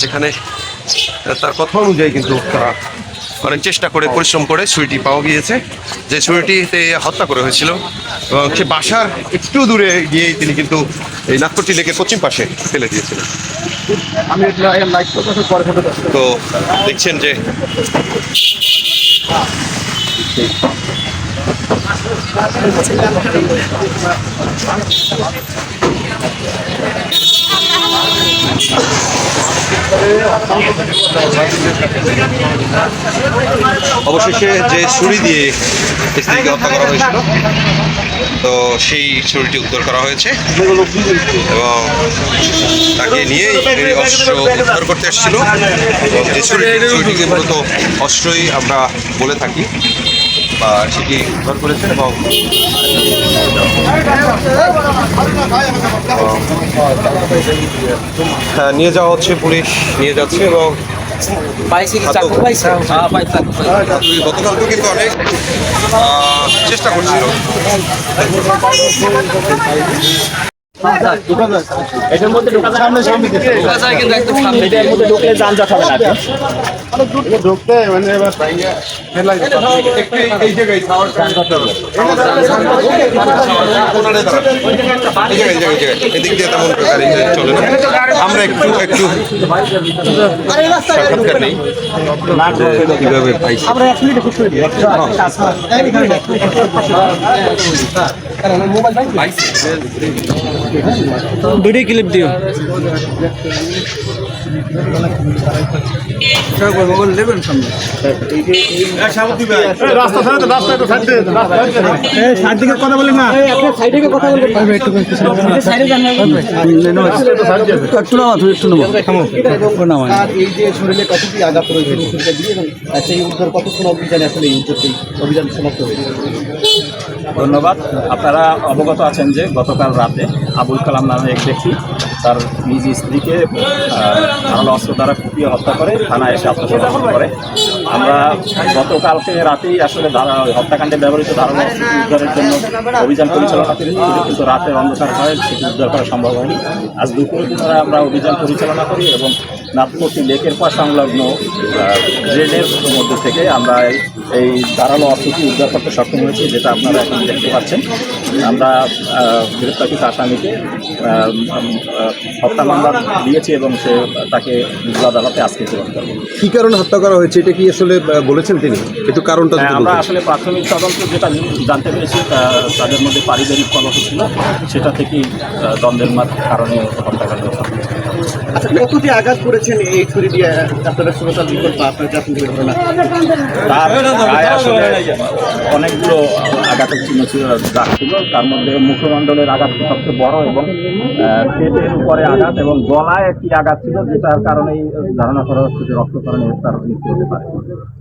যেখানে তার কথা অনুযায়ী কিন্তু তারা অনেক চেষ্টা করে পরিশ্রম করে ছুরিটি পাওয়া গিয়েছে, যে ছুরিটিতে হত্যা করা হয়েছিল। এবং সে বাসার একটু দূরে গিয়েই তিনি কিন্তু এই নাগপট্টি লেকের পশ্চিম পাশে ফেলে দিয়েছিলেন। তো দেখছেন যে অবশেষে যে ছুরি দিয়ে স্ত্রীকে হত্যা করা হয়েছিল, তো সেই ছুরিটি উদ্ধার করা হয়েছে এবং তাকে নিয়েই অস্ত্র উদ্ধার করতে এসেছিল। এবং যে ছুরিটিকে মূলত অস্ত্রই আমরা বলে থাকি, বা সেটি উদ্ধার করেছেন এবং নিয়ে যাওয়া হচ্ছে, পুলিশ নিয়ে যাচ্ছে। এবং গতকালকে কিন্তু অনেক চেষ্টা করছিল। এটার মধ্যে ঢোকা যায় কিন্তু একদম সামনে, এটার মধ্যে ঢুকলে যানজট হবে না। ঢুকতে মানে এবার এই জায়গায় এদিক দিয়ে তেমন গাড়ি চলে না। আমরা একটু সাক্ষাৎকার নেই কিভাবে পাইছি। দুটোই ক্লিপ দিও। নেবেন সামনে সাইড দিকে কথা বলি না, সাইড দিকে কথা বলবেন একটু একটু নাও। আর এই যে শরীরে কতটি আঘাত রয়েছে এবং সেই উদ্ধার কতক্ষণ অভিযানে আসলে এই অভিযান সমাপ্ত হয়েছে? ধন্যবাদ। আপনারা অবগত আছেন যে গতকাল রাতে আবুল কালাম নামে এক ব্যক্তি তার নিজ স্ত্রীকে ধারালো অস্ত্র দ্বারা কুপিয়ে হত্যা করে থানায় এসে আত্মসমর্পণ করে। আমরা গতকালকে রাতেই আসলে হত্যাকাণ্ডে ব্যবহৃত ধারালো অস্ত্র উদ্ধারের জন্য অভিযান পরিচালনা করি, কিন্তু রাতের অন্ধকার হয় সেটি উদ্ধার করা সম্ভব হয়নি। আজ দুপুরে পুনরায় আমরা অভিযান পরিচালনা করি এবং নাগপট্টি লেকের পাশ সংলগ্ন ড্রেনের মধ্যে থেকে আমরা এই ধারালো অস্ত্রটি উদ্ধার করতে সক্ষম হয়েছি, যেটা আপনারা এখন দেখতে পাচ্ছেন। আমরা গ্রেপ্তারকৃত আসামিকে হত্যা মামলা দিয়েছি এবং তাকে আদালতে আজকে প্রেরণ করব। কি কারণে হত্যা করা হয়েছে এটা কি আসলে বলেছেন তিনি? একটু কারণটা আমরা আসলে প্রাথমিক তদন্ত যেটা জানতে পেরেছি, তাদের মধ্যে পারিবারিক কলহ ছিল, সেটা থেকেই দ্বন্দ্বের কারণে হত্যাকাণ্ড। কতটি আঘাত করেছেন এই ছুরি দিয়ে আপনারা শ্রোতার বিকল্প আপনার প্রাথমিক ঘটনা? তার গায়ে আসলে অনেকগুলো আঘাতের চিহ্ন ছিল, দাগ ছিল। তার মধ্যে মুখমণ্ডলের আঘাত সবচেয়ে বড় এবং পেটের উপরে আঘাত এবং গলায় একটি আঘাত ছিল, যেটার কারণেই ধারণা করা হচ্ছে যে রক্তক্ষরণে তার মৃত্যু হতে পারে।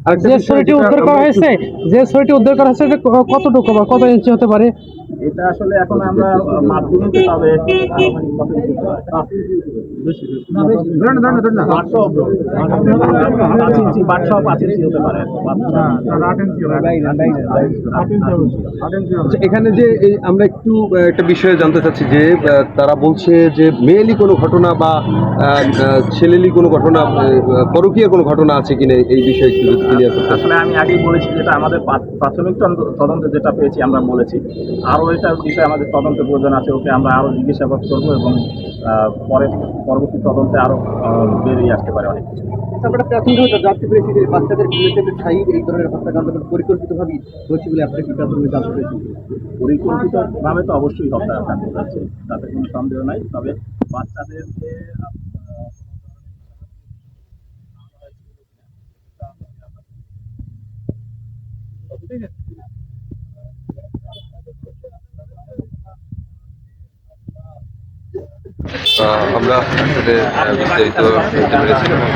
আর যে ছুরিটি উদ্ধার করা হয়েছে, কতটুকু বা কত ইঞ্চি হতে পারে? এটা আসলে এখন আমরা মাধ্যমিকে, তবে এখানে যে আমরা একটু একটা বিষয়ে জানতে চাচ্ছি যে তারা বলছে যে মেয়েলি কোনো ঘটনা বা ছেলেলি কোনো ঘটনা, পরকীয় কোনো ঘটনা আছে কিনা, এই বিষয়ে একটু ক্লিয়ার করতে। আসলে আমি আগেই বলেছি, যেটা আমাদের প্রাথমিক তদন্তে যেটা পেয়েছি আমরা বলেছি। আরও এটার বিষয়ে আমাদের তদন্তের প্রয়োজন আছে, ওকে আমরা আরও জিজ্ঞাসাবাদ করবো এবং পরবর্তী তদন্তে আরও বেরিয়ে আসতে পারে অনেক কিছু। আমরা প্রাথমিকভাবে জানতে পেরেছি যে বাচ্চাদের ছাইড এই ধরনের হত্যাকাণ্ড পরিকল্পিতভাবেই হচ্ছে বলে আপনারা কি প্রাথমিক জানতে পেরেছেন? পরিকল্পিতভাবে তো অবশ্যই হত্যাকাণ্ড হচ্ছে, তাতে কোনো সন্দেহ নাই। তবে বাচ্চাদেরকে আমরা আসলে বিস্তারিত জানতে পেরেছি এবং